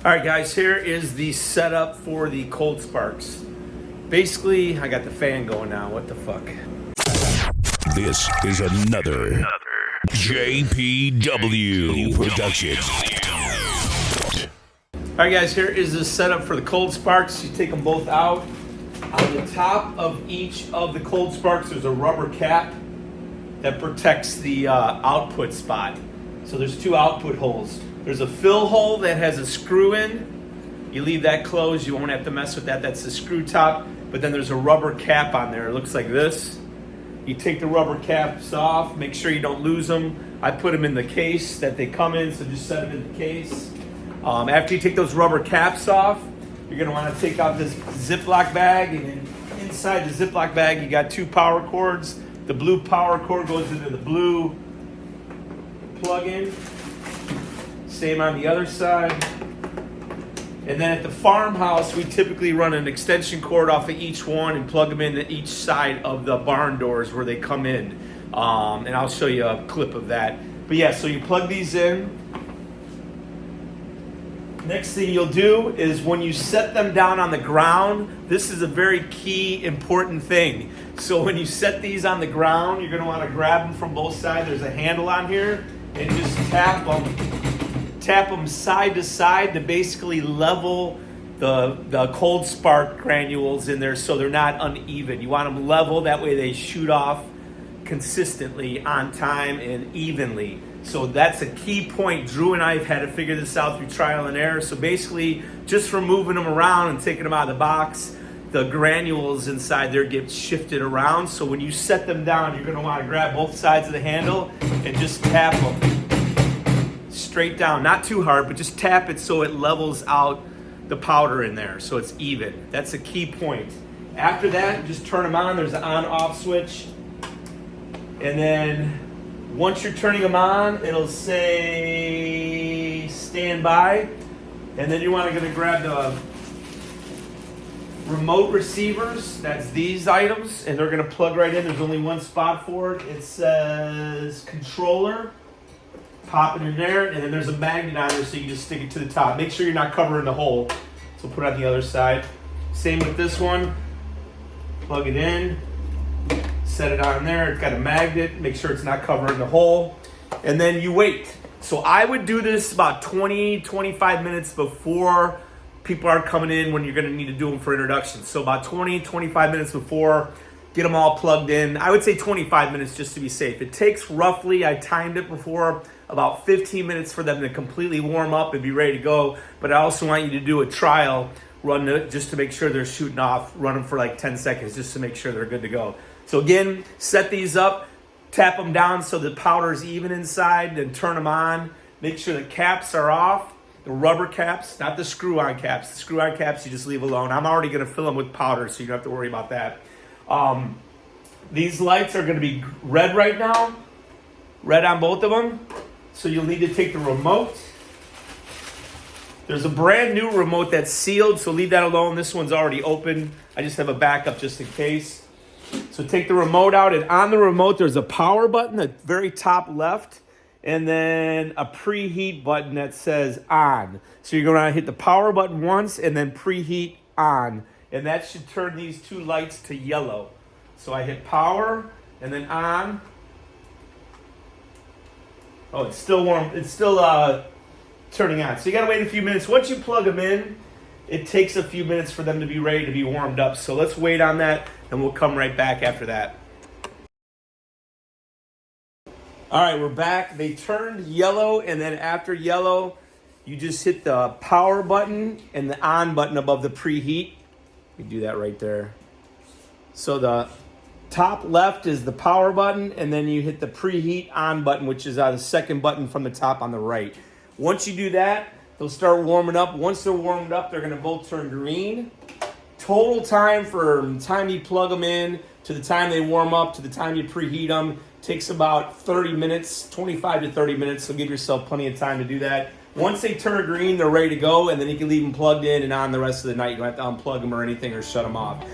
All right, guys, here is the setup for the cold sparks. Basically, I got the fan going now. What the fuck? This is another JPW production. All right, guys, here is the setup for the cold sparks. You take them both out. On the top of each of the cold sparks, there's a rubber cap that protects the output spot. So there's two output holes. There's a fill hole that has a screw in. You leave that closed, you won't have to mess with that. That's the screw top. But then there's a rubber cap on there. It looks like this. You take the rubber caps off, make sure you don't lose them. I put them in the case that they come in, so just set them in the case. After you take those rubber caps off, you're gonna wanna take out this Ziploc bag, and then inside the Ziploc bag, you got two power cords. The blue power cord goes into the blue plug-in. Same on the other side. And then at the farmhouse, we typically run an extension cord off of each one and plug them into each side of the barn doors where they come in. And I'll show you a clip of that. But yeah, so you plug these in. Next thing you'll do is when you set them down on the ground, this is a very key, important thing. So when you set these on the ground, you're gonna wanna grab them from both sides. There's a handle on here, and just tap them side to side to basically level the cold spark granules in there so they're not uneven. You want them level, that way they shoot off consistently, on time, and evenly. So that's a key point. Drew and I have had to figure this out through trial and error. So basically, just from moving them around and taking them out of the box, the granules inside there get shifted around. So when you set them down, you're gonna wanna grab both sides of the handle and just tap them straight down, not too hard, but just tap it so it levels out the powder in there so it's even. That's a key point. After that, just turn them on. There's an on-off switch. And then once you're turning them on, it'll say stand by. And then you want to grab the remote receivers. That's these items, and they're going to plug right in. There's only one spot for it. It says controller. Pop it in there, and then there's a magnet on there so you can just stick it to the top. Make sure you're not covering the hole. So put it on the other side. Same with this one. Plug it in. Set it on there. It's got a magnet. Make sure it's not covering the hole. And then you wait. So I would do this about 20-25 minutes before people are coming in when you're going to need to do them for introduction. So about 20-25 minutes before, get them all plugged in. I would say 25 minutes just to be safe. It takes roughly, I timed it before, about 15 minutes for them to completely warm up and be ready to go. But I also want you to do a trial run just to make sure they're shooting off. Run them for like 10 seconds just to make sure they're good to go. So again, set these up, tap them down so the powder is even inside, then turn them on. Make sure the caps are off, the rubber caps, not the screw-on caps. The screw-on caps you just leave alone. I'm already gonna fill them with powder, so you don't have to worry about that. These lights are gonna be red right now, red on both of them. So you'll need to take the remote. There's a brand new remote that's sealed, so leave that alone. This one's already open. I just have a backup just in case. So take the remote out, and on the remote there's a power button at the very top left, and then a preheat button that says on. So you're gonna hit the power button once and then preheat on. And that should turn these two lights to yellow. So I hit power and then on. Oh, it's still warm. It's still turning on. So you gotta wait a few minutes. Once you plug them in, it takes a few minutes for them to be ready to be warmed up. So let's wait on that, and we'll come right back after that. All right, we're back. They turned yellow, and then after yellow, you just hit the power button and the on button above the preheat. We do that right there. So the top left is the power button, and then you hit the preheat on button, which is the second button from the top on the right. Once you do that, they'll start warming up. Once they're warmed up, they're gonna both turn green. Total time from the time you plug them in to the time they warm up to the time you preheat them takes about 30 minutes, 25 to 30 minutes, so give yourself plenty of time to do that. Once they turn green, they're ready to go, and then you can leave them plugged in and on the rest of the night. You don't have to unplug them or anything or shut them off.